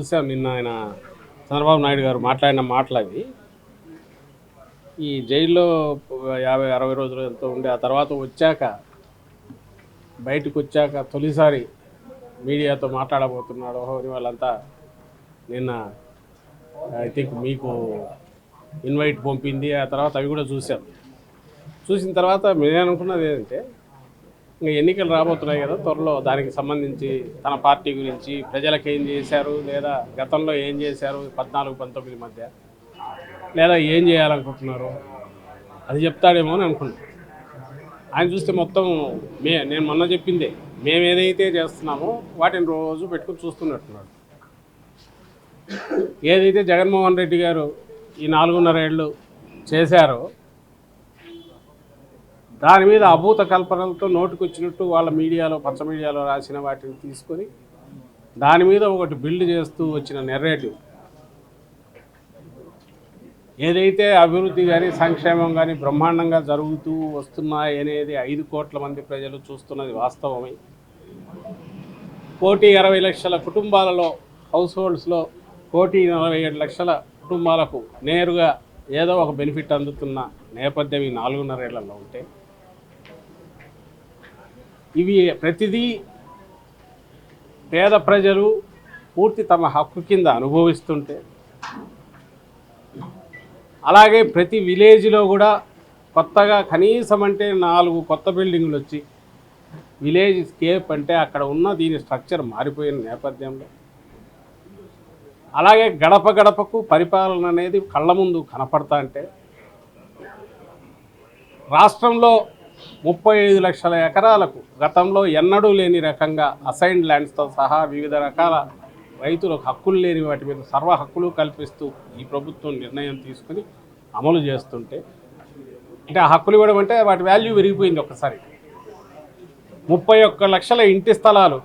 చూసాం నిన్న ఆయన చంద్రబాబు నాయుడు గారు మాట్లాడిన మాటలు అవి. ఈ జైల్లో 50-60 రోజులు ఎంతో ఉండి ఆ తర్వాత వచ్చాక బయటకు వచ్చాక తొలిసారి మీడియాతో మాట్లాడబోతున్నాడు అని వాళ్ళంతా నిన్న ఐ థింక్ మీకు ఇన్వైట్ పంపింది. ఆ తర్వాత అవి కూడా చూసాం. చూసిన తర్వాత నేను అనుకున్నది ఏంటంటే ఇంకా ఎన్నికలు రాబోతున్నాయి కదా త్వరలో, దానికి సంబంధించి తన పార్టీ గురించి ప్రజలకు ఏం చేశారు, లేదా గతంలో ఏం చేశారు 14-19 మధ్య, లేదా ఏం చేయాలనుకుంటున్నారు అది చెప్తాడేమో అని అనుకున్నాను. ఆయన చూస్తే మొత్తం నేను మొన్న చెప్పిందే, మేము ఏదైతే చేస్తున్నామో వాటిని రోజు పెట్టుకుని చూస్తున్నట్టున్నాడు. ఏదైతే జగన్మోహన్ రెడ్డి గారు ఈ 4.5 ఏళ్ళు చేశారో దాని మీద అభూత కల్పనలతో నోటుకొచ్చినట్టు వాళ్ళ మీడియాలో పచ్చ మీడియాలో రాసిన వాటిని తీసుకొని దాని మీద ఒకటి బిల్డ్ చేస్తూ వచ్చిన నెరేటివ్, ఏదైతే అభివృద్ధి కానీ సంక్షేమం కానీ బ్రహ్మాండంగా జరుగుతూ వస్తున్నాయి అనేది 5 కోట్ల మంది ప్రజలు చూస్తున్నది వాస్తవమే. 1,60,00,000 కుటుంబాలలో హౌస్ హోల్డ్స్లో 1,47,00,000 కుటుంబాలకు నేరుగా ఏదో ఒక బెనిఫిట్ అందుతున్న నేపథ్యం ఈ 4.5 ఏళ్లలో ఉంటే, ఇవి ప్రతిదీ పేద ప్రజలు పూర్తి తమ హక్కు కింద అనుభవిస్తుంటే, అలాగే ప్రతి విలేజ్లో కూడా కొత్తగా కనీసం అంటే 4 కొత్త బిల్డింగులు వచ్చి విలేజ్ స్కేప్ అంటే అక్కడ ఉన్న దీని స్ట్రక్చర్ మారిపోయిన నేపథ్యంలో, అలాగే గడప గడపకు పరిపాలన అనేది కళ్ళ ముందు కనపడతా అంటే, రాష్ట్రంలో 35 లక్షల ఎకరాలకు గతంలో ఎన్నడూ లేని రకంగా అసైన్డ్ ల్యాండ్స్తో సహా వివిధ రకాల రైతులకు హక్కులు లేని వాటి మీద సర్వ హక్కులు కల్పిస్తూ ఈ ప్రభుత్వం నిర్ణయం తీసుకుని అమలు చేస్తుంటే, అంటే ఆ హక్కులు ఇవ్వడం అంటే వాటి వాల్యూ పెరిగిపోయింది ఒక్కసారి. 31 లక్షల ఇంటి స్థలాలు,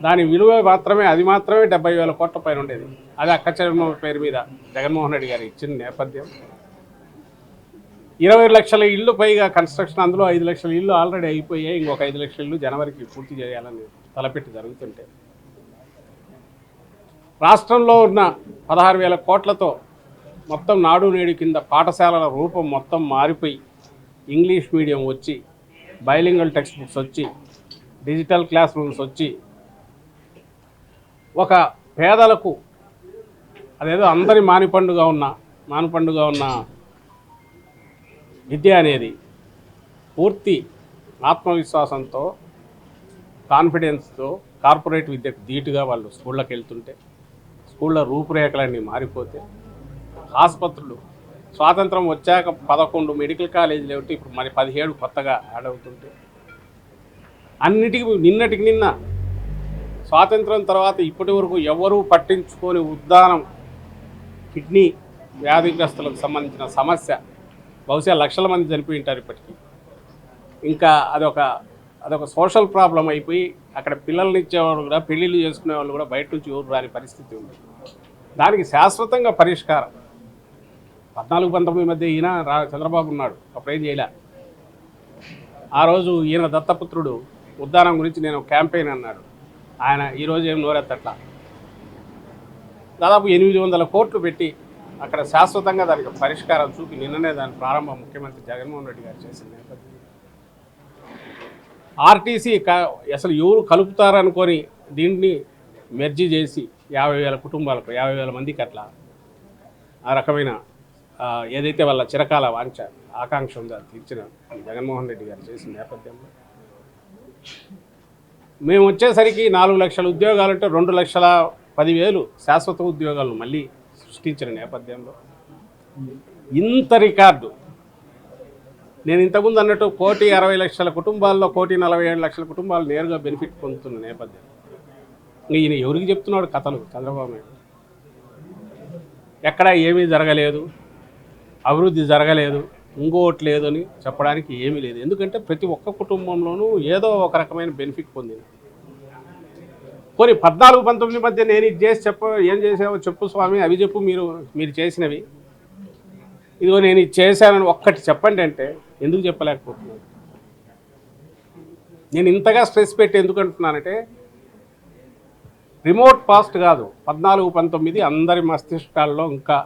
దాని విలువ మాత్రమే 70,000 కోట్ల పైన ఉండేది. అది అక్క చెల్లెమ్మ పేరు మీద జగన్మోహన్ రెడ్డి గారు ఇచ్చిన నేపథ్యం. 20 లక్షల ఇళ్ళు పైగా కన్స్ట్రక్షన్, అందులో 5 లక్షల ఇళ్ళు ఆల్రెడీ అయిపోయాయి. ఇంకొక 5 లక్షల ఇళ్ళు జనవరికి పూర్తి చేయాలని తలపెట్టి జరుగుతుంటే, రాష్ట్రంలో ఉన్న 16,000 కోట్లతో మొత్తం నాడు నేడు కింద పాఠశాలల రూపం మొత్తం మారిపోయి ఇంగ్లీష్ మీడియం వచ్చి, బైలింగల్ టెక్స్ట్ బుక్స్ వచ్చి, డిజిటల్ క్లాస్ రూమ్స్ వచ్చి, ఒక పేదలకు అదేదో అందరి మానుపండుగా ఉన్న విద్య అనేది పూర్తి ఆత్మవిశ్వాసంతో కాన్ఫిడెన్స్తో కార్పొరేట్ విద్యకు ధీటుగా వాళ్ళు స్కూళ్ళకి వెళ్తుంటే, స్కూళ్ళ రూపురేఖలన్నీ మారిపోతే, ఆసుపత్రులు స్వాతంత్రం వచ్చాక 11 మెడికల్ కాలేజీలు ఏమిటి ఇప్పుడు మరి 17 కొత్తగా యాడ్ అవుతుంటే, అన్నిటికీ నిన్నటికి నిన్న స్వాతంత్రం తర్వాత ఇప్పటి వరకు ఎవరూ పట్టించుకొని ఉద్దానం కిడ్నీ వ్యాధిగ్రస్తులకు సంబంధించిన సమస్య బహుశా లక్షల మంది చనిపోయి ఉంటారు ఇప్పటికీ. ఇంకా అదొక సోషల్ ప్రాబ్లం అయిపోయి అక్కడ పిల్లల్ని ఇచ్చేవాళ్ళు కూడా, పెళ్ళిళ్ళు చేసుకునే వాళ్ళు కూడా బయట నుంచి ఊరు రాని పరిస్థితి ఉంది. దానికి శాశ్వతంగా పరిష్కారం 14-19 మధ్య ఈయన చంద్రబాబు ఉన్నాడు, అప్పుడేం చేయలే. ఆ రోజు ఈయన దత్తపుత్రుడు ఉద్దానం గురించి నేను క్యాంపెయిన్ అన్నాడు. ఆయన ఈరోజు ఏం నోరెత్తట్లా. దాదాపు 800 కోట్లు పెట్టి అక్కడ శాశ్వతంగా దానికి పరిష్కారం చూపి నిన్ననే దాని ప్రారంభం ముఖ్యమంత్రి జగన్మోహన్ రెడ్డి గారు చేసిన నేపథ్యం. ఆర్టీసీ అసలు ఎవరు కలుపుతారనుకొని దీన్ని మెర్జీ చేసి 50,000 కుటుంబాలకు 50,000 మందికి అట్లా ఆ రకమైన ఏదైతే వాళ్ళ చిరకాల ఆకాంక్ష ఉందో అది తీర్చిన జగన్మోహన్ రెడ్డి గారు చేసిన నేపథ్యంలో, మేము వచ్చేసరికి 4 లక్షల ఉద్యోగాలంటే 2,10,000 శాశ్వత ఉద్యోగాలను మళ్ళీ సృష్టించిన నేపథ్యంలో ఇంత రికార్డు. నేను ఇంతకుముందు అన్నట్టు 1,60,00,000 కుటుంబాల్లో 1,47,00,000 కుటుంబాలు నేరుగా బెనిఫిట్ పొందుతున్న నేపథ్యం. ఈయన ఎవరికి చెప్తున్నాడు కథలు చంద్రబాబు నాయుడు? ఎక్కడా ఏమీ జరగలేదు, అభివృద్ధి జరగలేదు, ఇంకోటి లేదు అని చెప్పడానికి ఏమీ లేదు. ఎందుకంటే ప్రతి ఒక్క కుటుంబంలోనూ ఏదో ఒక రకమైన బెనిఫిట్ పొందింది. పోనీ 14-19 మధ్య నేను ఇది చేసి ఏం చేసావో చెప్పు స్వామి, అవి చెప్పు, మీరు చేసినవి, ఇదిగో నేను ఇది చేశానని ఒక్కటి చెప్పండి అంటే ఎందుకు చెప్పలేకపోతున్నాను? నేను ఇంతగా స్ట్రెస్ పెట్టి ఎందుకు అంటున్నానంటే రిమోట్ పాస్ట్ కాదు, 14-19 అందరి మస్తిష్కాల్లో ఇంకా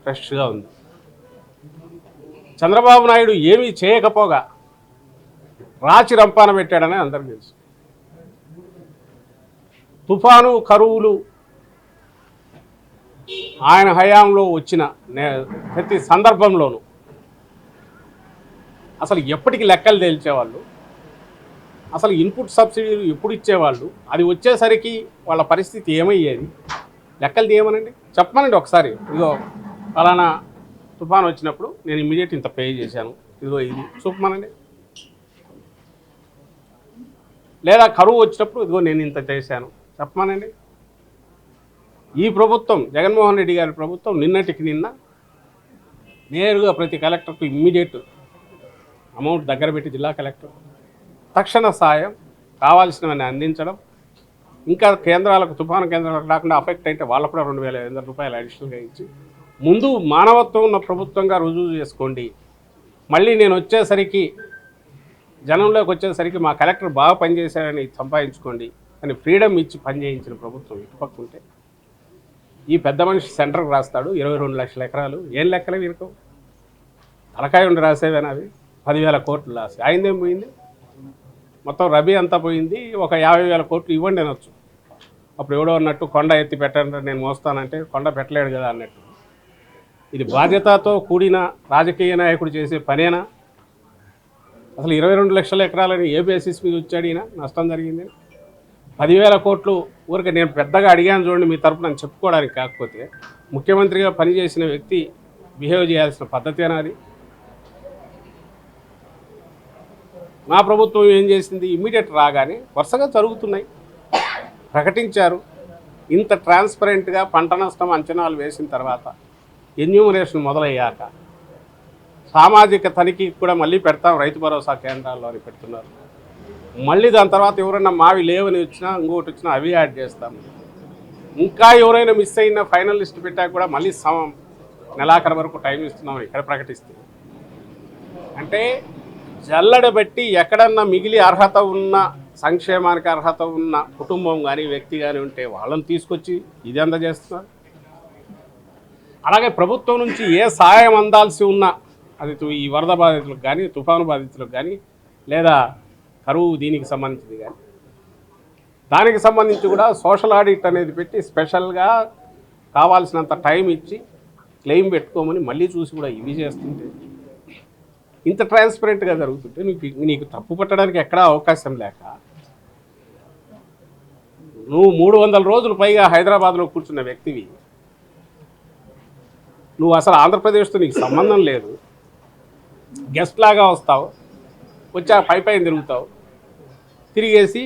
ఫ్రెష్గా ఉంది. చంద్రబాబు నాయుడు ఏమీ చేయకపోగా రాచి రంపాన పెట్టాడని అందరికీ తెలుసు. తుఫాను, కరువులు ఆయన హయాంలో వచ్చిన ప్రతి సందర్భంలోనూ అసలు ఎప్పటికి లెక్కలు తేల్చేవాళ్ళు, అసలు ఇన్పుట్ సబ్సిడీలు ఎప్పుడు ఇచ్చేవాళ్ళు, అది వచ్చేసరికి వాళ్ళ పరిస్థితి ఏమయ్యేది, లెక్కలు తీయమనండి, చెప్పమనండి ఒకసారి. ఇదిగో ఫలానా తుఫాను వచ్చినప్పుడు నేను ఇమ్మీడియట్ ఇంత పే చేశాను, ఇదిగో ఇది చూపమనండి. లేదా కరువు వచ్చినప్పుడు ఇదిగో నేను ఇంత చేశాను చెప్పమనండి. ఈ ప్రభుత్వం, జగన్మోహన్ రెడ్డి గారి ప్రభుత్వం నిన్నటికి నిన్న నేరుగా ప్రతి కలెక్టర్కు ఇమ్మీడియట్ అమౌంట్ దగ్గర పెట్టి, జిల్లా కలెక్టర్ తక్షణ సాయం కావాల్సినవన్నీ అందించడం, ఇంకా కేంద్రాలకు, తుఫాను కేంద్రాలకు రాకుండా అఫెక్ట్ అయితే వాళ్ళకు కూడా 2,500 రూపాయలు అడిషనల్గా ఇచ్చి, ముందు మానవత్వం ఉన్న ప్రభుత్వంగా రుజువు చేసుకోండి, మళ్ళీ నేను వచ్చేసరికి జనంలోకి వచ్చేసరికి మా కలెక్టర్ బాగా పనిచేశారని సంపాదించుకోండి అని ఫ్రీడమ్ ఇచ్చి పనిచేయించిన ప్రభుత్వం ఇటుపక్క ఉంటే, ఈ పెద్ద మనిషి సెంటర్కి రాస్తాడు 22 లక్షల ఎకరాలు. ఏం లెక్కలే వీరికి? తలకాయ ఉండి రాసేవేనా అవి? 10,000 కోట్లు రాసి అయిందేం పోయింది? మొత్తం రబీ అంతా పోయింది. ఒక 50,000 కోట్లు ఇవ్వండి అనొచ్చు. అప్పుడు ఎవడో అన్నట్టు కొండ ఎత్తి పెట్టండి నేను మోస్తానంటే కొండ పెట్టలేడు కదా అన్నట్టు. ఇది బాధ్యతతో కూడిన రాజకీయ నాయకుడు చేసే పనేనా? అసలు 22 లక్షల ఎకరాలని ఏ బేసిస్ మీద వచ్చాడు ఈయన? నష్టం జరిగింది 10,000 కోట్లు. ఊరికి నేను పెద్దగా అడిగాను చూడండి మీ తరపున అని చెప్పుకోవడానికి. కాకపోతే ముఖ్యమంత్రిగా పనిచేసిన వ్యక్తి బిహేవ్ చేయాల్సిన పద్ధతి అనేది. మా ప్రభుత్వం ఏం చేసింది? ఇమ్మీడియట్ రాగానే వరుసగా జరుగుతున్నాయి, ప్రకటించారు. ఇంత ట్రాన్స్పరెంట్గా పంట నష్టం అంచనాలు వేసిన తర్వాత, ఎన్యూమరేషన్ మొదలయ్యాక, సామాజిక తనిఖీకి కూడా మళ్ళీ పెడతాం రైతు భరోసా కేంద్రాల్లో అని పెడుతున్నారు. మళ్ళీ దాని తర్వాత ఎవరైనా మావి లేవని వచ్చినా, ఇంకోటి వచ్చినా అవి యాడ్ చేస్తాము. ఇంకా ఎవరైనా మిస్ అయిన ఫైనల్ లిస్ట్ పెట్టాక కూడా మళ్ళీ నెలాఖరు వరకు టైం ఇస్తున్నామని ఇక్కడ ప్రకటిస్తే, అంటే జల్లడబెట్టి ఎక్కడన్నా మిగిలి అర్హత ఉన్న, సంక్షేమానికి అర్హత ఉన్న కుటుంబం కానీ వ్యక్తి కానీ ఉంటే వాళ్ళని తీసుకొచ్చి ఇది అందజేస్తున్నారు. అలాగే ప్రభుత్వం నుంచి ఏ సహాయం అందాల్సి ఉన్నా, అది ఈ వరద బాధితులకు కానీ, తుఫాను బాధితులకు కానీ, లేదా కరువు దీనికి సంబంధించింది కానీ, దానికి సంబంధించి కూడా సోషల్ ఆడిట్ అనేది పెట్టి స్పెషల్గా కావాల్సినంత టైం ఇచ్చి క్లెయిమ్ పెట్టుకోమని మళ్ళీ చూసి కూడా ఇవి చేస్తుంటే, ఇంత ట్రాన్స్పరెంట్గా జరుగుతుంటే నీకు తప్పు పట్టడానికి ఎక్కడా అవకాశం లేక, నువ్వు 300 రోజులు పైగా హైదరాబాద్లో కూర్చున్న వ్యక్తివి, నువ్వు అసలు ఆంధ్రప్రదేశ్తో నీకు సంబంధం లేదు, గెస్ట్ లాగా వస్తావు, వచ్చి పైన తిరుగుతావు, తిరిగేసి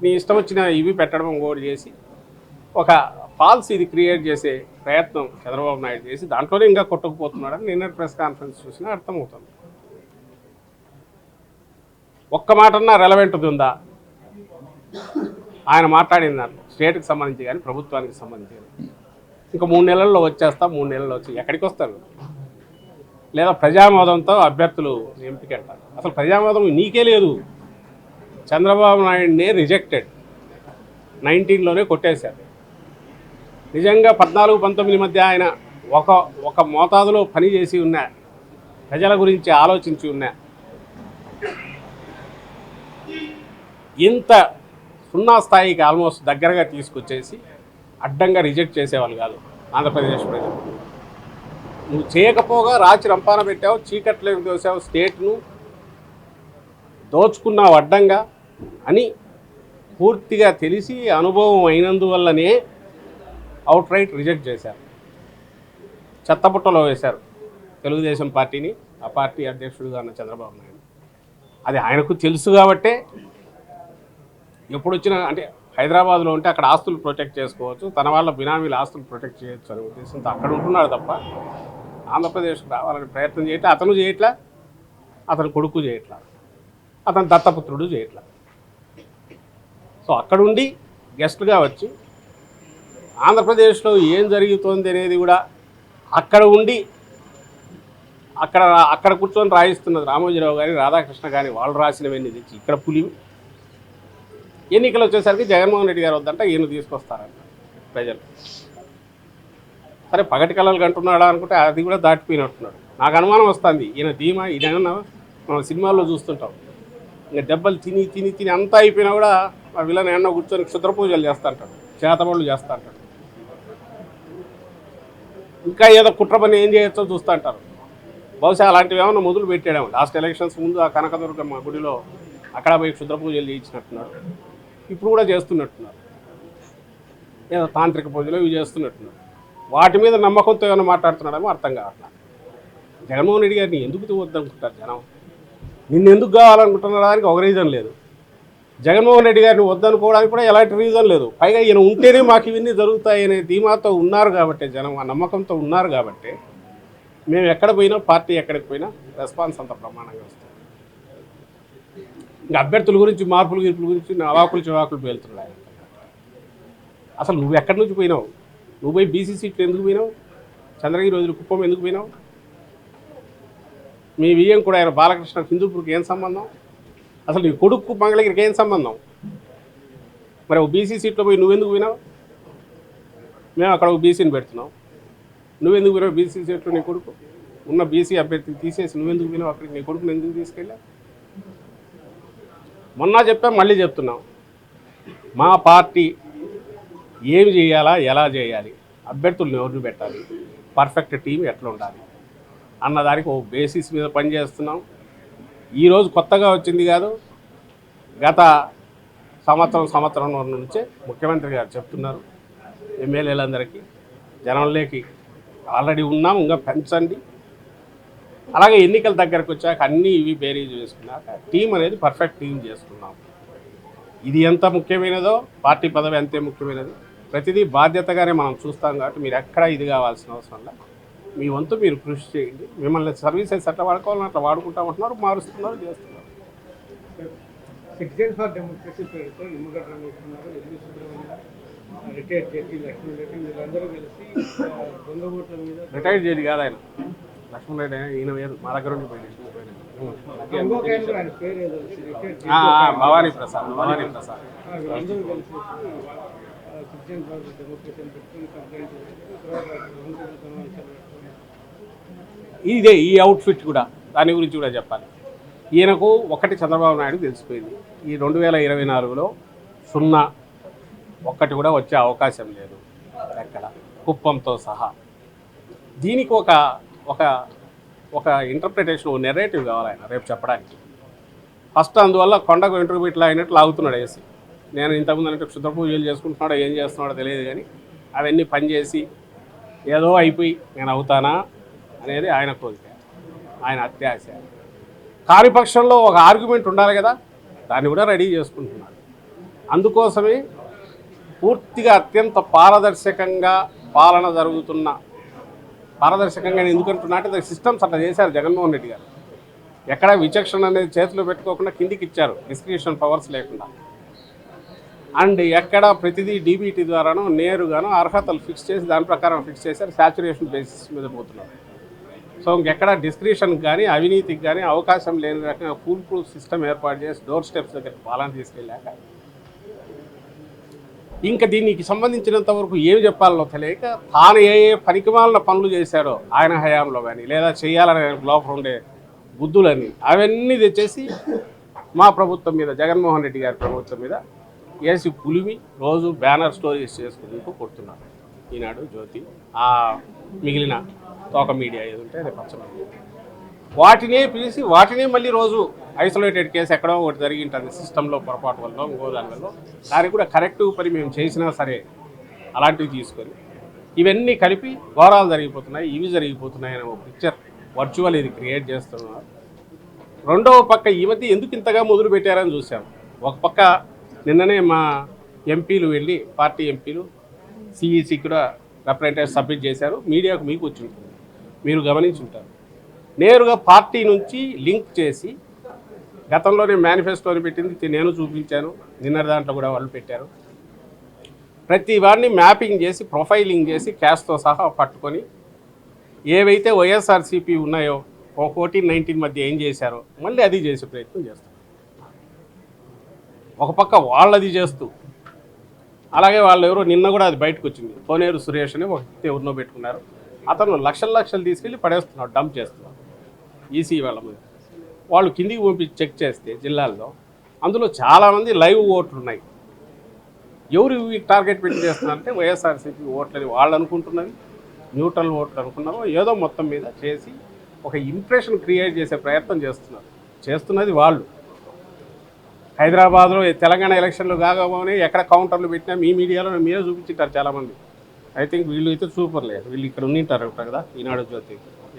నీ ఇష్టం వచ్చిన ఇవి పెట్టడం ఇంకోటి చేసి ఒక ఫాల్స్ ఇది క్రియేట్ చేసే ప్రయత్నం చంద్రబాబు నాయుడు చేసి దాంట్లోనే ఇంకా కొట్టుకుపోతున్నాడని నిన్న ప్రెస్ కాన్ఫరెన్స్ చూసినా అర్థమవుతుంది. ఒక్క మాటన్నా రెలవెంట్ ఉందా ఆయన మాట్లాడిన దాంట్లో? స్టేట్కి సంబంధించి కానీ ప్రభుత్వానికి సంబంధించి కానీ ఇంకా 3 నెలల్లో వచ్చేస్తా, 3 నెలల్లో వచ్చి ఎక్కడికి వస్తారు? లేదా ప్రజామోదంతో అభ్యర్థులు ఎంపిక అంటారు. అసలు ప్రజామోదం నీకే లేదు. చంద్రబాబు నాయుడినే రిజెక్టెడ్ 19లోనే కొట్టేశారు. నిజంగా 14-19 మధ్య ఆయన ఒక మోతాదులో పనిచేసి ఉన్నా, ప్రజల గురించి ఆలోచించి ఉన్నా, ఇంత సున్నా స్థాయికి ఆల్మోస్ట్ దగ్గరగా తీసుకొచ్చేసి అడ్డంగా రిజెక్ట్ చేసేవాళ్ళు కాదు ఆంధ్రప్రదేశ్ ప్రజలు. నువ్వు చేయకపోగా రాచి రంపాన పెట్టావు, చీకట్లోకి దోసావు, స్టేట్ను దోచుకున్నావు అడ్డంగా అని పూర్తిగా తెలిసి అనుభవం అయినందువల్లనే అవుట్ రైట్ రిజెక్ట్ చేశారు. చెత్తపుట్టలో వేశారు తెలుగుదేశం పార్టీని, ఆ పార్టీ అధ్యక్షుడిగా ఉన్న చంద్రబాబు నాయుడు. అది ఆయనకు తెలుసు కాబట్టే ఎప్పుడు వచ్చినా, అంటే హైదరాబాద్లో ఉంటే అక్కడ ఆస్తులు ప్రొటెక్ట్ చేసుకోవచ్చు, తన వాళ్ళ బినామీల ఆస్తులు ప్రొటెక్ట్ చేయొచ్చు అనే ఉద్దేశంతో అక్కడ ఉంటున్నాడు తప్ప ఆంధ్రప్రదేశ్కి రావాలని ప్రయత్నం చేయట్లా. అతను చేయట్లా, అతని కొడుకు చేయట్లా, అతని దత్తపుత్రుడు చేయట్లా. సో అక్కడుండి గెస్ట్గా వచ్చి ఆంధ్రప్రదేశ్లో ఏం జరుగుతోంది అనేది కూడా అక్కడ ఉండి అక్కడ కూర్చొని రాయిస్తున్నది రామోజీరావు కానీ, రాధాకృష్ణ కానీ వాళ్ళు రాసినవన్నీ తెచ్చి ఇక్కడ ఎన్నికలు వచ్చేసరికి జగన్మోహన్ రెడ్డి గారు వద్దంట ఈయన తీసుకొస్తారంట ప్రజలు. సరే పగటి కళలు కంటున్నాడా అనుకుంటే అది కూడా దాటిపోయినట్టున్నాడు. నాకు అనుమానం వస్తుంది ఈయన ధీమా ఇదేమన్నా మనం సినిమాల్లో చూస్తుంటాం. ఇంకా దెబ్బలు తిని తిని తిని అంతా అయిపోయినా కూడా ఆ విలన్ ఏమన్నా కూర్చొని క్షుద్ర పూజలు చేస్తూ అంటాడు, చేతబడులు చేస్తూ అంటాడు. ఇంకా ఏదో కుట్ర పని ఏం చేయొచ్చో చూస్తూ అంటారు. బహుశా అలాంటివి ఏమన్నా మొదలు పెట్టాడేమో. లాస్ట్ ఎలక్షన్స్ ముందు ఆ కనకదుర్గమ్మ గుడిలో అక్కడ పోయి క్షుద్ర పూజలు చేయించినట్టున్నారు. ఇప్పుడు కూడా చేస్తున్నట్టున్నారు. ఏదో తాంత్రిక పూజలు ఇవి చేస్తున్నట్టున్నారు. వాటి మీద నమ్మకంతో ఏమైనా మాట్లాడుతున్నాడేమో అర్థం కావట్లేదు. జగన్మోహన్ రెడ్డి గారిని ఎందుకు వద్దనుకుంటారు జనం? నిన్ను ఎందుకు కావాలనుకుంటున్నాడానికి ఒక రీజన్ లేదు. జగన్మోహన్ రెడ్డి గారిని వద్దనుకోవడానికి కూడా ఎలాంటి రీజన్ లేదు. పైగా ఈయన ఉంటేనే మాకు ఇవన్నీ జరుగుతాయనే ధీమాతో ఉన్నారు కాబట్టి, జనం ఆ నమ్మకంతో ఉన్నారు కాబట్టి మేము ఎక్కడ పోయినా, పార్టీ ఎక్కడికి పోయినా రెస్పాన్స్ అంత ప్రమాణంగా వస్తుంది. ఇంకా అభ్యర్థుల గురించి, మార్పుల గురించి అవాకులు చివాకులు పేలుతున్నాడు ఆయన. అసలు నువ్వు ఎక్కడి నుంచి పోయినావు? నువ్వు పోయి బీసీ సీట్లు ఎందుకు పోయినావు? చంద్రగిరి రోజులు కుప్పం ఎందుకు పోయినావు? మీ వియ్యం కూడా ఆయన బాలకృష్ణ హిందూపూర్కి ఏం సంబంధం? అసలు నీ కొడుకు మంగళగిరికి ఏం సంబంధం? మరి ఒక బీసీ సీట్లో పోయి నువ్వెందుకు పోయినావు? మేము అక్కడ ఒక బీసీని పెడుతున్నావు, నువ్వెందుకు పోయినావు? బీసీ సీట్లో నీ కొడుకు ఉన్న బీసీ అభ్యర్థిని తీసేసి నువ్వెందుకు పోయినావు? అక్కడికి నీ కొడుకుని ఎందుకు తీసుకెళ్ళావు? మొన్న చెప్పాం, మళ్ళీ చెప్తున్నాం. మా పార్టీ ఏమి చేయాలా, ఎలా చేయాలి, అభ్యర్థులను ఎవరిని పెట్టాలి, పర్ఫెక్ట్ టీం ఎట్లా ఉండాలి అన్నదానికి ఒక బేసిస్ మీద పనిచేస్తున్నాం. ఈరోజు కొత్తగా వచ్చింది కాదు, గత సంవత్సరం నుంచే ముఖ్యమంత్రి గారు చెప్తున్నారు ఎమ్మెల్యేలందరికీ, జనంలోకి ఆల్రెడీ ఉన్నాం, ఇంకా పెంచండి. అలాగే ఎన్నికల దగ్గరకు వచ్చాక అన్నీ ఇవి బేరీజ్ చేసుకున్నాక టీం అనేది పర్ఫెక్ట్ టీం చేసుకున్నాం. ఇది ఎంత ముఖ్యమైనదో పార్టీ పదవి అంతే ముఖ్యమైనది. ప్రతిదీ బాధ్యతగానే మనం చూస్తాం కాబట్టి మీరు ఎక్కడ ఇది కావాల్సిన అవసరం లేదు. మీ వంతు మీరు కృషి చేయండి. మిమ్మల్ని సర్వీసెస్ ఎట్లా వాడుకోవాలని అట్లా వాడుకుంటామంటున్నారు, మారుస్తున్నారు, చేస్తున్నారు. సిటిజన్స్ ఫర్ డెమోక్రసీ పేరుతో నిమ్మగడ్డ రమేష్ ఉన్నారు, L V Subrahmanyam, retired judge Lakshmana Reddy, వీళ్ళందరూ కలిసి దొంగ ఓట్ల మీద. రిటైర్డ్ జడ్జి కాదు ఆయన, లక్ష్మణరెడ్డి. ఈయన వేరు, మా దగ్గర నుండి పోయింది. ఆయన పేరు ఏదో భవానీ ప్రసాద్. అందరూ కలిసి సిటిజన్స్ ఫర్ డెమోక్రసీ అని పెట్టుకుని కంప్లైంట్ ఇదే ఈ అవుట్ఫిట్ కూడా దాని గురించి కూడా చెప్పాలి. ఈయనకు ఒకటి చంద్రబాబు నాయుడు తెలిసిపోయింది, ఈ 2024లో 0 కూడా వచ్చే అవకాశం లేదు ఎక్కడ, కుప్పంతో సహా. దీనికి ఒక ఇంటర్ప్రిటేషన్, ఒక నెరేటివ్ కావాలి ఆయన రేపు చెప్పడానికి. ఫస్ట్ అందువల్ల కొండకు ఇంటర్వ్యూ ఇట్లా అయినట్టు లాగుతున్నాడు వేసి. నేను ఇంతకుముందు అంటే క్షుద్ర పూజలు చేసుకుంటున్నాడో ఏం చేస్తున్నాడో తెలియదు, కానీ అవన్నీ పనిచేసి ఏదో అయిపోయి నేను అవుతానా అనేది ఆయన కోరిక, ఆయన అత్యాశ. కాని పక్షంలో ఒక ఆర్గ్యుమెంట్ ఉండాలి కదా, దాన్ని కూడా రెడీ చేసుకుంటున్నాడు. అందుకోసమే పూర్తిగా అత్యంత పారదర్శకంగా పాలన జరుగుతున్న, పారదర్శకంగా ఎందుకంటున్నా అంటే సిస్టమ్స్ అట్లా చేశారు జగన్మోహన్ రెడ్డి గారు. ఎక్కడ విచక్షణ అనేది చేతిలో పెట్టుకోకుండా కిందికి ఇచ్చారు, డిస్క్రిప్షన్ పవర్స్ లేకుండా. అండ్ ఎక్కడ ప్రతిదీ డీబీటీ ద్వారానో నేరుగానో అర్హతలు ఫిక్స్ చేసి దాని ప్రకారం ఫిక్స్ చేశారు, శాచురేషన్ బేసిస్ మీద పోతున్నారు. సో ఇంకెక్కడ డిస్క్రిప్షన్కి కానీ అవినీతికి కానీ అవకాశం లేని రకంగా ఫుల్ ప్రూఫ్ సిస్టమ్ ఏర్పాటు చేసి డోర్ స్టెప్స్ దగ్గర పాలన తీసుకెళ్ళాక ఇంకా దీనికి సంబంధించినంత వరకు ఏమి చెప్పాలో తెలియక తాను ఏ పనికిమాలిన పనులు చేశాడో ఆయన హయాంలో కానీ, లేదా చేయాలనే లోపల ఉండే బుద్ధులని అవన్నీ తెచ్చేసి మా ప్రభుత్వం మీద, జగన్మోహన్ రెడ్డి గారి ప్రభుత్వం మీద వేసి పులిమి రోజు బ్యానర్ స్టోరీస్ చేసుకుంటూ కొడుతున్నారు. ఈనాడు, జ్యోతి, ఆ మిగిలిన తోక మీడియా ఏది ఉంటే అది పచ్చ మీడియా, వాటినే పిలిచి వాటినే మళ్ళీ రోజు ఐసోలేటెడ్ కేసు ఎక్కడో ఒకటి జరిగి ఉంటుంది సిస్టంలో పొరపాటు వల్ల, ఇంకో దానివల్ల. దానికి కూడా కరెక్టివ్ పని మేము చేసినా సరే అలాంటివి తీసుకొని ఇవన్నీ కలిపి ఘోరాలు జరిగిపోతున్నాయి, ఇవి జరిగిపోతున్నాయి అనే ఒక పిక్చర్ వర్చువల్ ఇది క్రియేట్ చేస్తున్నారు. రెండవ పక్క ఈ మధ్య ఎందుకు ఇంతగా మొదలు పెట్టారని చూసాం. ఒక పక్క నిన్ననే మా ఎంపీలు వెళ్ళి, పార్టీ ఎంపీలు సిఈసి కూడా రిప్రజెంటేటివ్ సబ్మిట్ చేశారు. మీడియాకు మీకు వచ్చి ఉంటుంది, మీరు గమనించుంటారు. నేరుగా పార్టీ నుంచి లింక్ చేసి గతంలోనే మేనిఫెస్టోని పెట్టింది నేను చూపించాను, నిన్న దాంట్లో కూడా వాళ్ళు పెట్టారు. ప్రతి వాడిని మ్యాపింగ్ చేసి, ప్రొఫైలింగ్ చేసి, క్యాష్తో సహా పట్టుకొని ఏవైతే వైఎస్ఆర్సీపీ ఉన్నాయో 14-19 మధ్య ఏం చేశారో మళ్ళీ అది చేసే ప్రయత్నం చేస్తారు. ఒక పక్క వాళ్ళది చేస్తూ, అలాగే వాళ్ళు ఎవరో నిన్న కూడా అది బయటకు వచ్చింది, కోనేరు సురేష్ అని ఒక వ్యక్తి ఎవరినో పెట్టుకున్నారు, అతను లక్షలు తీసుకెళ్ళి పడేస్తున్నాడు, డంప్ చేస్తున్నాడు ఈసీ వాళ్ళ మీద. వాళ్ళు కిందికి పంపించి చెక్ చేస్తే జిల్లాల్లో అందులో చాలామంది లైవ్ ఓట్లు ఉన్నాయి. ఎవరు టార్గెట్ పెట్టి చేస్తున్నారంటే వైఎస్ఆర్సీపీ ఓట్లని వాళ్ళు అనుకుంటున్నది, న్యూట్రల్ ఓట్లు అనుకున్నారో ఏదో మొత్తం మీద చేసి ఒక ఇంప్రెషన్ క్రియేట్ చేసే ప్రయత్నం చేస్తున్నది వాళ్ళు. హైదరాబాద్లో తెలంగాణ ఎలక్షన్లు కాకపోతే ఎక్కడ కౌంటర్లు పెట్టినా మీ మీడియాలో మీరే చూపించారు చాలామంది. ఐ థింక్ వీళ్ళు అయితే చూపర్లేదు, వీళ్ళు ఇక్కడ ఉండింటారు కదా, ఈనాడు జ్యోతి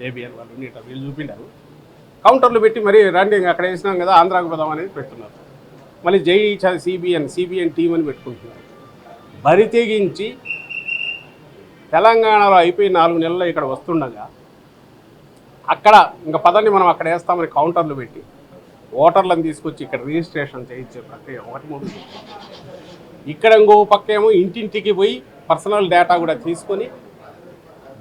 ఏబిఎన్ వాళ్ళు ఉండింటారు, వీళ్ళు చూపించారు కౌంటర్లు పెట్టి మరి రండి అక్కడ వేసినాం కదా ఆంధ్రాకు పోదాం అనేది పెడుతున్నారు. మళ్ళీ జై సిబిఎన్ టీం అని పెట్టుకుంటున్నారు. బరి తెగించి తెలంగాణలో అయిపోయి 4 నెలల్లో ఇక్కడ వస్తుండగా అక్కడ ఇంకా పదండి మనం అక్కడ వేస్తామని కౌంటర్లు పెట్టి ఓటర్లను తీసుకొచ్చి ఇక్కడ రిజిస్ట్రేషన్ చేయించే ప్రక్రియ ఒకటి ముందు. ఇక్కడ ఇంకో పక్కేమో ఇంటింటికి పోయి పర్సనల్ డేటా కూడా తీసుకొని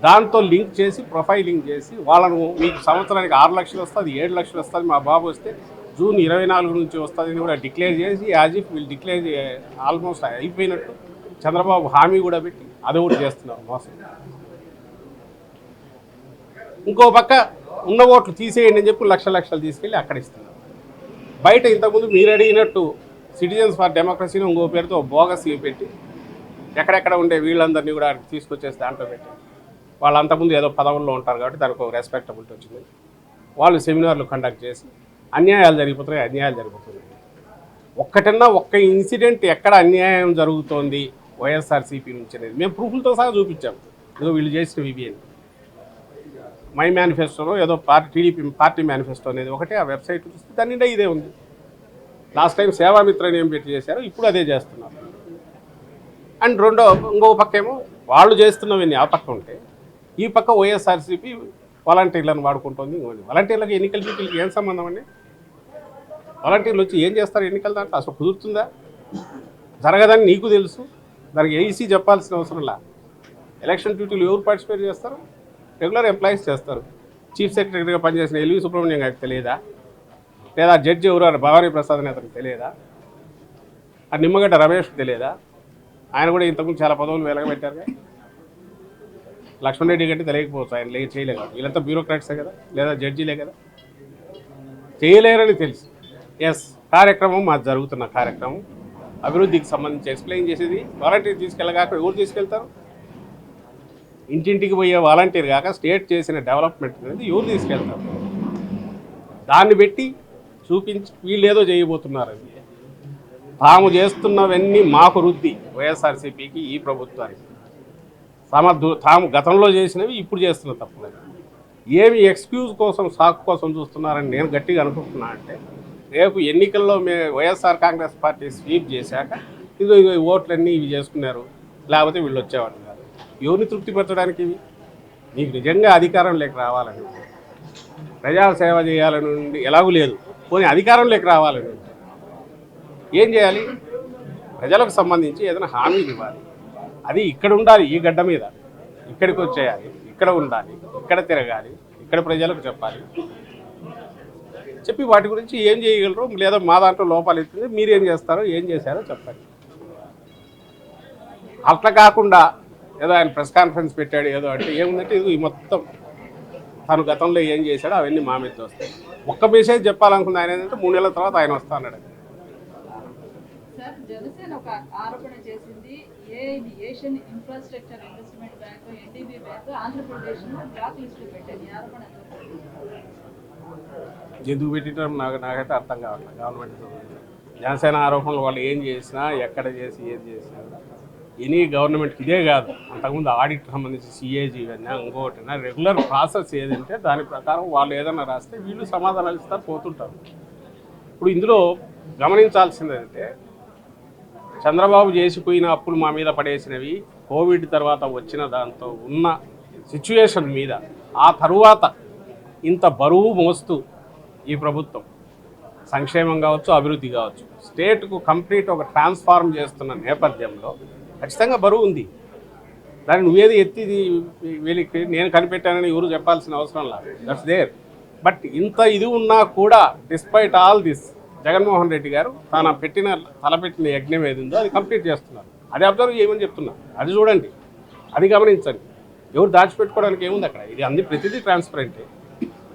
దాంతో లింక్ చేసి ప్రొఫైలింగ్ చేసి వాళ్ళను మీకు సంవత్సరానికి 6 లక్షలు వస్తుంది, 7 లక్షలు వస్తుంది, మా బాబు వస్తే జూన్ 24 నుంచి వస్తుందని కూడా డిక్లేర్ చేసి యాజ్ ఇఫ్ వీళ్ళు డిక్లేర్ ఆల్మోస్ట్ అయిపోయినట్టు చంద్రబాబు హామీ కూడా పెట్టి అది ఒకటి చేస్తున్నారు మోసం. ఇంకో పక్క ఉన్న ఓట్లు తీసేయండి అని చెప్పి లక్షలు తీసుకెళ్ళి అక్కడ ఇస్తున్నారు. బయట ఇంతకుముందు మీరు అడిగినట్టు సిటిజన్స్ ఫర్ డెమోక్రసీని ఇంకో పేరుతో బోగస్ పెట్టి ఎక్కడెక్కడ ఉండే వీళ్ళందరినీ కూడా తీసుకొచ్చేసి దాంట్లో పెట్టి వాళ్ళు అంతకుముందు ఏదో పదవుల్లో ఉంటారు కాబట్టి దానికి ఒక రెస్పెక్టబిలిటీ వచ్చింది. వాళ్ళు సెమినార్లు కండక్ట్ చేసి అన్యాయాలు జరిగిపోతున్నాయి. ఒక్క ఇన్సిడెంట్ ఎక్కడ అన్యాయం జరుగుతోంది వైఎస్ఆర్సీపీ నుంచి అనేది మేము ప్రూఫ్లతో సహా చూపించాము. ఏదో వీళ్ళు చేసిన విబిఎన్ మై మేనిఫెస్టోలో ఏదో టీడీపీ పార్టీ మేనిఫెస్టో అనేది ఒకటి, ఆ వెబ్సైట్ చూస్తే దాని నిండా ఇదే ఉంది. లాస్ట్ టైం సేవామిత్రని ఏం పెట్టి చేశారు, ఇప్పుడు అదే చేస్తున్నారు. అండ్ ఇంకో పక్క ఏమో వాళ్ళు చేస్తున్నవన్నీ ఆ పక్క ఉంటే ఈ పక్క వైఎస్ఆర్సీపీ వాలంటీర్లను వాడుకుంటుంది. వాలంటీర్లకు ఎన్నికలకి ఏం సంబంధం అండి? వాలంటీర్లు వచ్చి ఏం చేస్తారు ఎన్నికల దాంట్లో? అసలు కుదురుతుందా? జరగదని నీకు తెలుసు, దానికి ఏఈసీ చెప్పాల్సిన అవసరం లే. ఎలక్షన్ డ్యూటీలు ఎవరు పార్టిసిపేట్ చేస్తారు? రెగ్యులర్ ఎంప్లాయీస్ చేస్తారు. చీఫ్ సెక్రటరీగా పనిచేసిన ఎల్వి సుబ్రహ్మణ్యం గారికి తెలియదా? లేదా జడ్జి ఎవరు భవానీ ప్రసాద్ అని అతనికి తెలియదా? ఆ నిమ్మగడ్డ రమేష్కి తెలియదా? ఆయన కూడా ఇంతకుముందు చాలా పదవులు వెలగబెట్టారుగా. లక్ష్మణ్ రెడ్డి గట్టి తెలియకపోవచ్చు, ఆయన చేయలేదు. వీళ్ళంతా బ్యూరోక్రాట్సే కదా, లేదా జడ్జీలే కదా, చేయలేరని తెలుసు. ఎస్, కార్యక్రమం మాది జరుగుతున్న కార్యక్రమం అభివృద్ధికి సంబంధించి ఎక్స్ప్లెయిన్ చేసేది వాలంటీర్ తీసుకెళ్ళగాక ఎవరు తీసుకెళ్తారు? ఇంటింటికి పోయే వాలంటీర్ కాక స్టేట్ చేసిన డెవలప్మెంట్ అనేది ఎవరు తీసుకెళ్తారు? దాన్ని పెట్టి చూపించి వీళ్ళు ఏదో చేయబోతున్నారని. తాము చేస్తున్నవన్నీ మాకు రుద్ది వైఎస్ఆర్సీపీకి, ఈ ప్రభుత్వానికి తాము గతంలో చేసినవి ఇప్పుడు చేస్తున్న తప్పులేదు. ఏమి ఎక్స్క్యూజ్ కోసం సాకు కోసం చూస్తున్నారని నేను గట్టిగా అనుకుంటున్నా. అంటే రేపు ఎన్నికల్లో వైఎస్ఆర్ కాంగ్రెస్ పార్టీ స్వీప్ చేశాక ఇదో ఓట్లన్నీ ఇవి చేసుకున్నారు, లేకపోతే వీళ్ళు వచ్చేవాళ్ళు కాదు. ఎవరిని తృప్తిపరచడానికి ఇవి? మీకు నిజంగా అధికారం లేక రావాలని, ప్రజాసేవ చేయాలని ఉండి ఎలాగూ లేదు, పోనీ అధికారం లేక రావాలని ఉంటే ఏం చేయాలి? ప్రజలకు సంబంధించి ఏదైనా హామీలు ఇవ్వాలి. అది ఇక్కడ ఉండాలి, ఈ గడ్డ మీద ఇక్కడికి వచ్చేయాలి, ఇక్కడ ఉండాలి, ఇక్కడ తిరగాలి, ఇక్కడ ప్రజలకు చెప్పాలి. చెప్పి వాటి గురించి ఏం చేయగలరు, లేదా మా దాంట్లో లోపాలు ఎత్తుంది, మీరేం చేస్తారో ఏం చేశారో చెప్పండి. అట్లా కాకుండా ఏదో ఆయన ప్రెస్ కాన్ఫరెన్స్ పెట్టాడు ఏదో అంటే ఏముందంటే ఇది మొత్తం తను గతంలో ఏం చేశాడో అవన్నీ మా మీద వస్తాయి. ఒక్క మెసేజ్ చెప్పాలనుకుంది ఆయన ఏంటంటే 3 నెలల తర్వాత ఆయన వస్తా అన్నాడు. సార్, జనసేన ఒక ఆరోపణ చేసింది, Asian infrastructure investment bank NDB bank ఆంధ్రప్రదేశ్ను బ్లాక్ లిస్టులో పెట్టింది. ఆరోపణ ఎందుకు పెట్టడం నాకైతే అర్థం కావట్లేదు. గవర్నమెంట్ జనసేన ఆరోపణలు వాళ్ళు ఏం చేసినా, ఎక్కడ చేసి ఏం చేసినా ఎనీ గవర్నమెంట్కి ఇదే కాదు, అంతకుముందు ఆడిట్ సంబంధించి సిఏజీ అయినా ఇంకోటినా రెగ్యులర్ ప్రాసెస్ ఏదంటే దాని ప్రకారం వాళ్ళు ఏదైనా రాస్తే వీళ్ళు సమాధానాలు ఇస్తారు, పోతుంటారు. ఇప్పుడు ఇందులో గమనించాల్సిందంటే చంద్రబాబు చేసిపోయిన అప్పులు మా మీద పడేసినవి, కోవిడ్ తర్వాత వచ్చిన దాంతో ఉన్న సిచ్యువేషన్ మీద ఆ తరువాత ఇంత బరువు మోస్తూ ఈ ప్రభుత్వం సంక్షేమం కావచ్చు, అభివృద్ధి కావచ్చు, స్టేట్కు కంప్లీట్ ఒక ట్రాన్స్ఫార్మ్ చేస్తున్న నేపథ్యంలో ఖచ్చితంగా బరువు ఉంది. దాన్ని నువ్వేది ఎత్తి వీళ్ళకి నేను కనిపెట్టానని ఎవరు చెప్పాల్సిన అవసరం లేదు, దట్స్ దేర్. బట్ ఇంత ఇది ఉన్నా కూడా despite all this Jaganmohan Reddy గారు తలపెట్టిన యజ్ఞం ఏది ఉందో అది కంప్లీట్ చేస్తున్నారు. అది అబ్జర్వ్ చేయమని చెప్తున్నారు. అది చూడండి, అది గమనించండి. ఎవరు దాచిపెట్టుకోవడానికి ఏముంది అక్కడ? ఇది అన్ని ప్రతిదీ ట్రాన్స్పరెంటే.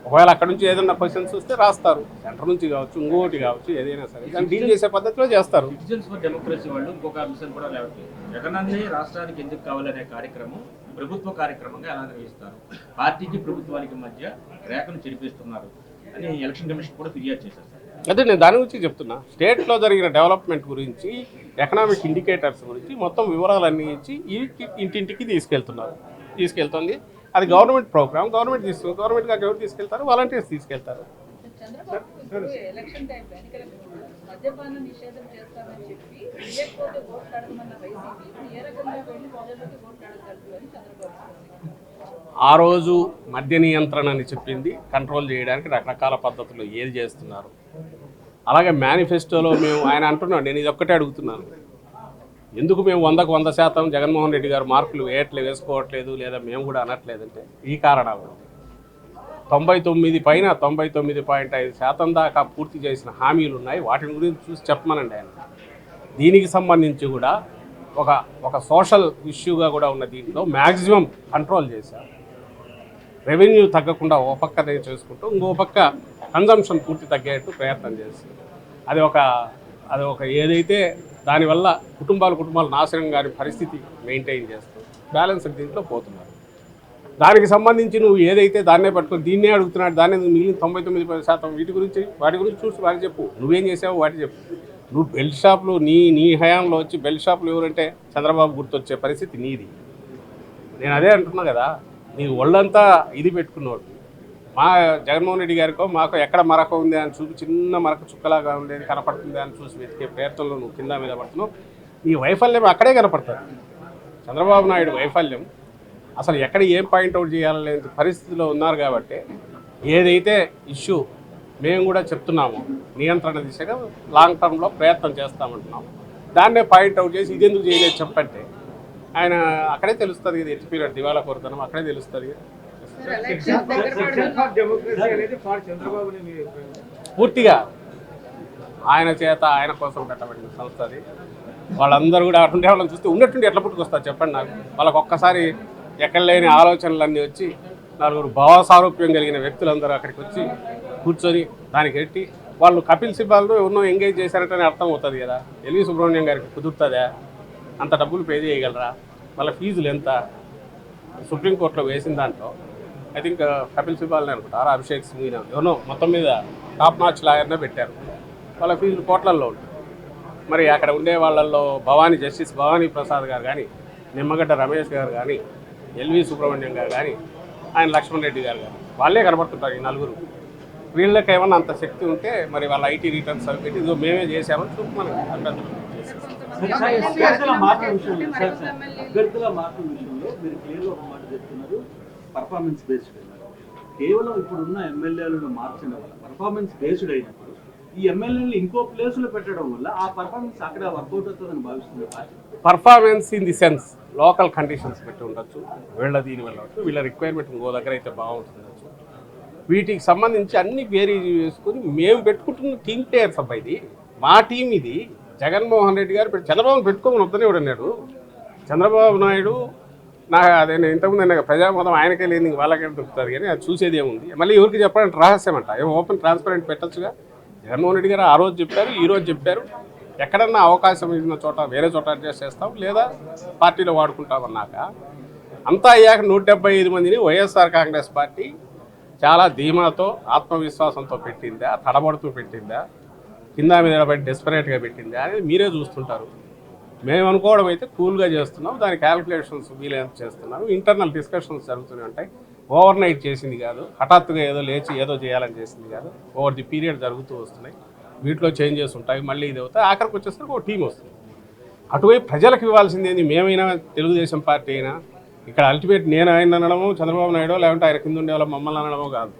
ఒకవేళ అక్కడ నుంచి ఏదైనా క్వశ్చన్స్ వస్తే రాస్తారు, సెంటర్ నుంచి కావచ్చు, ఇంకోటి కావచ్చు, ఏదైనా సరే దాన్ని డీల్ చేసే పద్ధతిలో చేస్తారు. సిటిజన్స్ ఫర్ డెమోక్రసీ వాళ్ళు ఇంకొక అంశం కూడా లేవట్లేదు. జగనన్నే రాష్ట్రానికి ఎందుకు కావాలనే కార్యక్రమం ప్రభుత్వ కార్యక్రమంగా ఎలా నిర్వహిస్తారు, పార్టీకి ప్రభుత్వానికి మధ్య రేఖను చెరిపిస్తున్నారు అని ఎలక్షన్ కమిషన్ కూడా ఫిర్యాదు చేశారు. అదే నేను దాని గురించి చెప్తున్నా. స్టేట్లో జరిగిన డెవలప్మెంట్ గురించి, ఎకనామిక్ ఇండికేటర్స్ గురించి మొత్తం వివరాలన్నీ ఇచ్చి ఇంటింటికి తీసుకెళ్తుంది. అది గవర్నమెంట్ ప్రోగ్రామ్, గవర్నమెంట్ గారు ఎవరు తీసుకెళ్తారు? వాలంటీర్స్ తీసుకెళ్తారు. చంద్రబాబు ఇప్పుడు ఎలక్షన్ టైంలో ఎన్నికల మద్యపాన నిషేధం చేస్తామని చెప్పి లేకపోతే ఓట్లు అడగమన్న వైసీపీ ఇప్పుడు ఏ రకంగా వెళ్ళి ప్రజల్లోకి ఓట్లు అడగగలరు అని చంద్రబాబు ఆ రోజు మద్య నియంత్రణ అని చెప్పింది, కంట్రోల్ చేయడానికి రకరకాల పద్ధతులు ఏది చేస్తున్నారు. అలాగే మేనిఫెస్టోలో ఆయన అంటున్నాడు, నేను ఇది ఒక్కటే అడుగుతున్నాను, ఎందుకు మేము 100% జగన్మోహన్ రెడ్డి గారు మార్కులు వేసుకోవట్లేదు లేదా మేము కూడా అనట్లేదంటే ఈ కారణాలు. 99.5% దాకా పూర్తి చేసిన హామీలు ఉన్నాయి, వాటిని గురించి చూసి చెప్పమనండి ఆయన. దీనికి సంబంధించి కూడా ఒక సోషల్ ఇష్యూగా కూడా ఉన్న దీంట్లో మ్యాక్సిమం కంట్రోల్ చేశారు. రెవెన్యూ తగ్గకుండా ఓ పక్కనే చేసుకుంటూ ఇంకో పక్క కన్జంప్షన్ పూర్తి తగ్గేట్టు ప్రయత్నం చేస్తుంది. అది ఒక ఏదైతే దానివల్ల కుటుంబాలు నాశనం గారి పరిస్థితి మెయింటైన్ చేస్తూ బ్యాలెన్స్ దీంట్లో పోతున్నారు. దానికి సంబంధించి నువ్వు ఏదైతే దాన్నే పట్టుకొని దీన్నే అడుగుతున్నాడు, దాన్ని మిగిలిన 99% వాటి గురించి చూసి వాటి చెప్పు. నువ్వేం చేసావు వాటి చెప్పు. నువ్వు బెల్ట్ షాపులు నీ హయాంలో వచ్చి బెల్ట్ షాపులు ఎవరంటే చంద్రబాబు గుర్తొచ్చే పరిస్థితి నీది. నేను అదే అంటున్నా కదా, నీ ఒళ్ళంతా ఇది పెట్టుకున్నాడు. మా జగన్మోహన్ రెడ్డి గారికో మాకు ఎక్కడ మరక ఉంది అని చూసి చిన్న మరక చుక్కలాగా ఉండేది కనపడుతుంది అని చూసి వెతికే ప్రయత్నంలో నువ్వు కింద మీద పడుతున్నావు. నీ వైఫల్యం అక్కడే కనపడుతుంది. చంద్రబాబు నాయుడు వైఫల్యం అసలు ఎక్కడ ఏం పాయింట్అవుట్ చేయాలనే పరిస్థితిలో ఉన్నారు. కాబట్టి ఏదైతే ఇష్యూ మేము కూడా చెప్తున్నాము, నియంత్రణ దిశగా లాంగ్ టర్మ్లో ప్రయత్నం చేస్తామంటున్నాము, దాన్నే పాయింట్అవుట్ చేసి ఇది ఎందుకు చేయలేదు చెప్పంటే ఆయన అక్కడే తెలుస్తుంది కదా, ఎట్టి పీరియడ్ దివాలా కోరుతాం అక్కడే తెలుస్తుంది కదా. పూర్తిగా ఆయన చేత ఆయన కోసం పెట్టబడిన సంస్థ అది. వాళ్ళందరూ కూడా అటుండే వాళ్ళని చూస్తే ఉన్నట్టుండి ఎట్లా పుట్టుకొస్తారు చెప్పండి నాకు. వాళ్ళకి ఒక్కసారి ఎక్కడ లేని ఆలోచనలన్నీ వచ్చి నలుగురు భావసారూప్యం కలిగిన వ్యక్తులందరూ అక్కడికి వచ్చి కూర్చొని దానికి ఎట్టి వాళ్ళు కపిల్ సిబ్బాల్లో ఎన్నో ఎంగేజ్ చేశారంటేనే అర్థం అవుతుంది కదా. ఎల్వి సుబ్రహ్మణ్యం గారికి కుదురుతుందా? అంత డబ్బులు పే చేయగలరా? వాళ్ళ ఫీజులు ఎంత? సుప్రీంకోర్టులో వేసిన దాంట్లో ఐ థింక్ కపిల్ సిబ్బాల్ని అనుకుంటారు, అభిషేక్ సింగ్ ఎవరో మొత్తం మీద టాప్ నాచ్ లాయర్నే పెట్టారు. వాళ్ళ ఫీజులు కోట్లల్లో ఉంటుంది. మరి అక్కడ ఉండే వాళ్ళల్లో జస్టిస్ భవానీ ప్రసాద్ గారు కానీ, నిమ్మగడ్డ రమేష్ గారు కానీ, ఎల్వి సుబ్రహ్మణ్యం గారు కానీ, ఆయన లక్ష్మణ్ రెడ్డి గారు కానీ వాళ్ళే కనబడుతుంటారు. ఈ నలుగురు వీళ్ళకి ఏమన్నా అంత శక్తి ఉంటే మరి వాళ్ళ ఐటీ రిటర్న్స్ అవి పెట్టి ఇదో మేమే చేసామని చూపు మనకి అభ్యర్థులు అభ్యర్థుల మార్పుల విషయంలో మీరు క్లియర్గా ఒక మాట చెప్తున్నారు, పర్ఫార్మెన్స్ బేస్డ్ అయినారు. కేవలం ఇప్పుడున్న ఎమ్మెల్యేలను మార్చడం వల్ల పర్ఫార్మెన్స్ బేస్డ్ అయినప్పుడు ఈ ఎమ్మెల్యేలను ఇంకో ప్లేస్లో పెట్టడం వల్ల ఆ పర్ఫార్మెన్స్ అక్కడ వర్కౌట్ అవుతుందని భావిస్తుంది party. Performance in the sense local conditions పెట్టి ఉండొచ్చు, దీనివల్ల వీళ్ళ రిక్వైర్మెంట్ ఇంకో దగ్గర అయితే బాగుంటుండొచ్చు. వీటికి సంబంధించి అన్ని బేరీజ్ వేసుకొని మేము పెట్టుకుంటున్న టీమ్ ప్లేయర్స్ అబ్బాయి, ఇది మా టీం. ఇది జగన్మోహన్ రెడ్డి గారు చంద్రబాబును పెట్టుకోమని వద్దనే అన్నాడు. చంద్రబాబు నాయుడు అదే ఇంతకుముందు ప్రజామతం ఆయనకే లేదు, వాళ్ళకే దొరుకుతుంది కానీ అది చూసేది ఏముంది. మళ్ళీ ఎవరికి చెప్పాలంటే రహస్యం అంట, ఏమో ఓపెన్ ట్రాన్స్పరెంట్ పెట్టచ్చుగా. జగన్మోహన్ రెడ్డి గారు ఆ రోజు చెప్పారు, ఈ రోజు చెప్పారు, ఎక్కడన్నా అవకాశం ఇచ్చిన చోట వేరే చోట అడ్జస్ట్ చేస్తాం లేదా పార్టీలో వాడుకుంటాం అన్నాక అంతా అయ్యాక 175 మందిని వైఎస్ఆర్ కాంగ్రెస్ పార్టీ చాలా ధీమాతో ఆత్మవిశ్వాసంతో పెట్టిందా, తడబడుతూ పెట్టిందా, కింద మీద పడి డెస్పరేట్గా పెట్టిందా అనేది మీరే చూస్తుంటారు. మేము అనుకోవడం అయితే కూల్గా చేస్తున్నాం, దాని క్యాలిక్యులేషన్స్ వీలైనంత చేస్తున్నాం. ఇంటర్నల్ డిస్కషన్స్ జరుగుతూనే ఉంటాయి. ఓవర్ నైట్ చేసింది కాదు, హఠాత్తుగా ఏదో లేచి ఏదో చేయాలని చేసింది కాదు. ఓవర్ ది పీరియడ్ జరుగుతూ వస్తున్నాయి. వీటిలో చేంజెస్ ఉంటాయి, మళ్ళీ ఇది అవుతాయి. ఆఖరికి వచ్చేసరికి ఒక టీం వస్తుంది. అటువైపు ప్రజలకు ఇవ్వాల్సింది ఏంది? మేమైనా తెలుగుదేశం పార్టీ అయినా ఇక్కడ అల్టిమేట్ నేను ఆయన అనడమో చంద్రబాబు నాయుడు లేకుంటే ఆయన కింద ఉండే వాళ్ళ మమ్మల్ని అనడమో కాదు.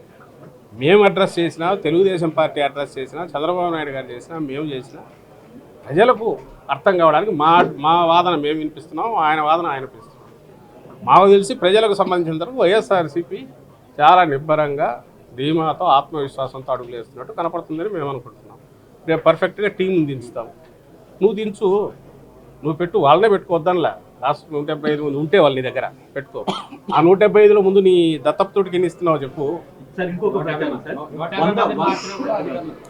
మేము అడ్రస్ చేసినా, తెలుగుదేశం పార్టీ అడ్రస్ చేసినా, చంద్రబాబు నాయుడు గారు చేసినా, మేము చేసినా ప్రజలకు అర్థం కావడానికి మా వాదన మేము వినిపిస్తున్నాం, ఆయన వాదన ఆయన వినిపిస్తున్నాం. మాకు తెలిసి ప్రజలకు సంబంధించిన తర్వాత వైఎస్ఆర్సీపీ చాలా నిబ్బరంగా ధీమాతో ఆత్మవిశ్వాసంతో అడుగులు వేస్తున్నట్టు కనపడుతుందని మేము అనుకుంటున్నాం. రేపు పర్ఫెక్ట్గా టీం దించుతాం. నువ్వు దించు, నువ్వు పెట్టు, వాళ్ళనే పెట్టుకోవద్దనిలా. లాస్ట్ 175 మంది ఉంటే వాళ్ళు నీ దగ్గర పెట్టుకో. ఆ 175లో ముందు నీ దత్తపుతోటికి ఎన్ని ఇస్తున్నావు చెప్పు. సార్ ఇంకొక ప్రచారం సార్,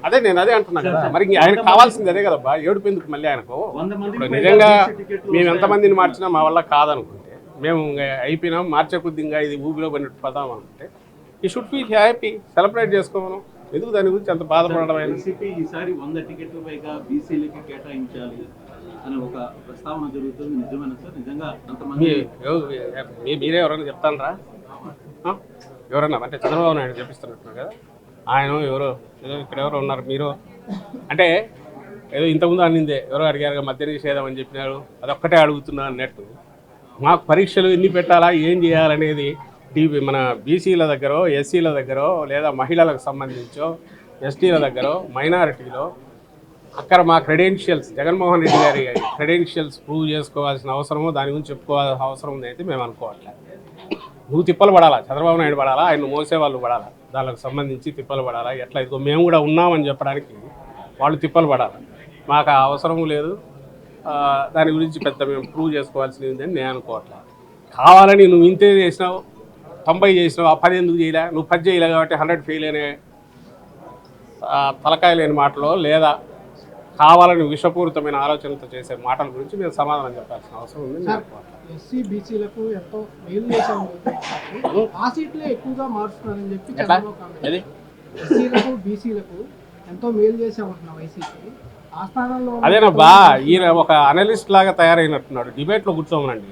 అదే నేను అదే అంటున్నా కదా. మరి ఆయన కావాల్సింది అదే కదబ్బా, ఏడుపు ఎందుకు మళ్ళీ ఆయనకు? 100 మందికి ఇప్పుడు నిజంగా మేము ఎంతమందిని మార్చినా మా వల్ల కాదనుకుంటే, మేము అయిపోయినాం, మార్చే కొద్దిగా ఇది ఊబిలో పడినట్టు పదాం అనుకుంటే, ఈ షుడ్ ఫీల్ హ్యాపీ, సెలబ్రేట్ చేసుకోమను. ఎందుకు దాని గురించి అంత బాధపడడం? వైసీపీ ఈసారి 100 టికెట్ల పైగా బీసీలకి కేటాయించాలి అనే ఒక ప్రస్తావన జరుగుతుంది. నిజమేనా సార్? నిజంగా అంతమంది మీరే ఎవరైనా చెప్తానరా? ఎవరన్నా అంటే చంద్రబాబు నాయుడు చెప్పిస్తున్నట్టున్నారు కదా. ఆయన ఎవరో ఏదో ఇక్కడ ఎవరో ఉన్నారు, మీరు అంటే ఏదో ఇంతకుముందు అన్నిందే ఎవరో అడిగారు మద్య నిషేధం అని చెప్పినారు, అదొక్కటే అడుగుతున్నా అన్నట్టు. మాకు పరీక్షలు ఎన్ని పెట్టాలా, ఏం చేయాలనేది మన బీసీల దగ్గర, ఎస్సీల దగ్గర, లేదా మహిళలకు సంబంధించో, ఎస్టీల దగ్గర, మైనారిటీలో అక్కడ మా క్రెడెన్షియల్స్, జగన్మోహన్ రెడ్డి గారి క్రెడెన్షియల్స్ ప్రూవ్ చేసుకోవాల్సిన అవసరమో, దాని గురించి చెప్పుకోవాల్సిన అవసరం ఉంది అయితే మేము అనుకోవట్లేదు. నువ్వు తిప్పలు పడాలా, చంద్రబాబు నాయుడు పడాలా, ఆయన మోసేవాళ్ళు పడాలా, దానికి సంబంధించి తిప్పలు పడాలా. ఎట్లా ఇదిగో మేము కూడా ఉన్నామని చెప్పడానికి వాళ్ళు తిప్పలు పడాలి. మాకు ఆ అవసరం లేదు, దాని గురించి పెద్ద మేము ప్రూవ్ చేసుకోవాల్సింది ఉందని నేను అనుకోవట్లేదు. కావాలని నువ్వు ఇంతే చేసినావు, 90 చేసినావు, ఆ 10 ఎందుకు చేయలే? నువ్వు 10 చేయలే కాబట్టి 100 ఫెయిల్ అనే తలకాయ లేని మాటలో, లేదా కావాలని విషపూరితమైన ఆలోచనలతో చేసే మాటల గురించి మేము సమాధానం చెప్పాల్సిన అవసరం ఉంది. ఎస్సీ బీసీలకు ఎంతో మేలు చేశాము, ఆ సీట్లే ఎక్కువగా మారుస్తున్నారని చెప్పి చంద్రబాబు కామెంట్. ఎస్సీలకు బీసీలకు ఎంతో మేలు చేసామంటున్నాం వైసీపీ, ఆ స్థానంలో అదేనబ్బా. ఈయన ఒక అనలిస్ట్ లాగా తయారైనట్టున్నాడు. డిబేట్లో కూర్చోమనండి.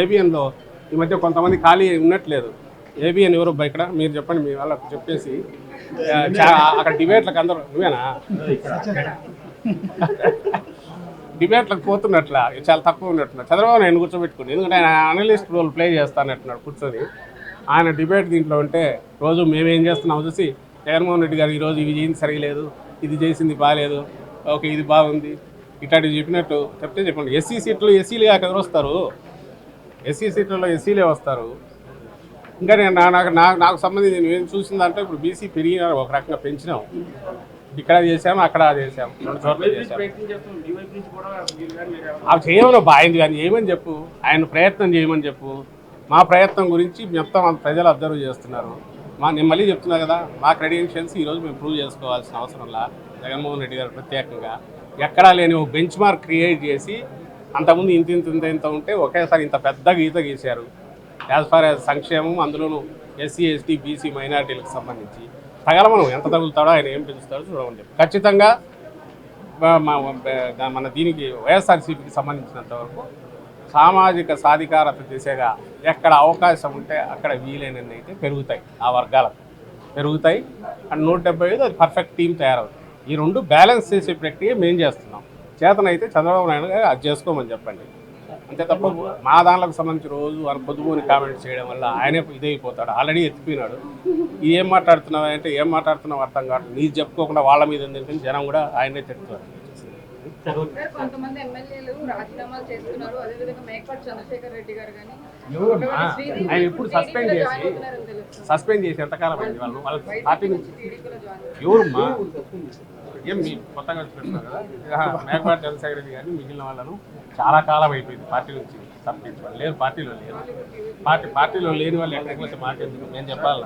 ఏబిఎన్లో ఈ మధ్య కొంతమంది ఖాళీ ఉన్నట్లేదు. ఏబిఎన్ ఎవరు ఇక్కడ మీరు చెప్పండి, మీ వాళ్ళకు చెప్పేసి అక్కడ డిబేట్లకు అందరూ నువ్వేనా డిబేట్లకు పోతున్నట్లా, చాలా తక్కువ ఉన్నట్టున్నారు. చంద్రబాబు నాయుడు కూర్చోబెట్టుకుని, ఎందుకంటే ఆయన అనలిస్ట్ రోల్ ప్లే చేస్తానట్టున్నాడు కూర్చొని. ఆయన డిబేట్ దీంట్లో ఉంటే రోజు మేమేం చేస్తున్నాం చూసి, జగన్మోహన్ రెడ్డి గారు ఈరోజు ఇవి చేయింది సరిగలేదు, ఇది చేసింది బాగాలేదు, ఓకే ఇది బాగుంది, ఇట్లాంటివి చెప్పినట్టు చెప్తే చెప్పండి. ఎస్సీ సీట్లు ఎస్సీలు కాక ఎవరు వస్తారు? ఎస్సీ సీట్లలో ఎస్సీలే వస్తారు. ఇంకా నేను నాకు సంబంధించి నేను చూసిన దాంట్లో ఇప్పుడు బీసీ పెరిగిన ఒక రకంగా పెంచినాం. ఇక్కడ చేసాము, అక్కడ చేసాము, 2 చోట్ల చేసాము. అవి చేయమని బాగుంది కానీ ఏమని చెప్పు, ఆయన ప్రయత్నం చేయమని చెప్పు. మా ప్రయత్నం గురించి మొత్తం ప్రజలు అబ్జర్వ్ చేస్తున్నారు. నేను మళ్ళీ చెప్తున్నా కదా, మా క్రెడెన్షియల్స్ ఈరోజు మేము ప్రూవ్ చేసుకోవాల్సిన అవసరంలా. జగన్మోహన్ రెడ్డి గారు ప్రత్యేకంగా ఎక్కడా లేని ఒక బెంచ్ మార్క్ క్రియేట్ చేసి, అంతకుముందు ఇంత ఉంటే ఒకేసారి ఇంత పెద్ద గీత గీశారు. యాజ్ ఫార్ యాజ్ సంక్షేమం, అందులోనూ ఎస్సీ ఎస్టీ బీసీ మైనారిటీలకు సంబంధించి తగలమను ఎంత తగులుతాడో, ఆయన ఏం పెంచుతాడో చూడమని చెప్పి. ఖచ్చితంగా మన దీనికి వైఎస్ఆర్సీపీకి సంబంధించినంత వరకు సామాజిక సాధికారత దిశగా ఎక్కడ అవకాశం ఉంటే అక్కడ వీలైనన్ని అయితే పెరుగుతాయి, ఆ వర్గాలకు పెరుగుతాయి. అండ్ 175 అది పర్ఫెక్ట్ టీం తయారవుతుంది. ఈ 2 బ్యాలెన్స్ చేసే ప్రక్రియ మేము చేస్తున్నాం. చేతనైతే చంద్రబాబు నాయుడు గారు అది చేసుకోమని చెప్పండి, అంతే తప్ప మా దానిలకు సంబంధించి రోజు పొద్దుమూని కామెంట్స్ చేయడం వల్ల ఆయనే ఇదైపోతాడు. ఆల్రెడీ ఎత్తిపోయినాడు. ఏం మాట్లాడుతున్నావు అంటే ఏం మాట్లాడుతున్నావు అర్థం కాదు. మీరు చెప్పుకోకుండా వాళ్ళ మీద జనం కూడా ఆయనే తిడుతున్నారు. కొంతమంది ఎమ్మెల్యేలు రాజీనామాలు చేస్తున్నారు. అదేవిధంగా మేకపాటి చంద్రశేఖర్ రెడ్డి గారు కానీ ఆయన ఎప్పుడు సస్పెండ్ చేసి ఎంతకాలం అయింది వాళ్ళు పార్టీ నుంచి? ఎవరుమ్మా ఏం మీ కొత్తగా వచ్చినట్టున్నారు కదా, మేకపాటి చంద్రశేఖర్ రెడ్డి కానీ మిగిలిన వాళ్ళను చాలా కాలం అయిపోయింది పార్టీ నుంచి తప్పించుకోవాలి. లేదు, పార్టీలో లేరు. పార్టీలో లేని వాళ్ళు ఎక్కడికి వచ్చి మాట్లాడుతున్నారు నేను చెప్పాలి.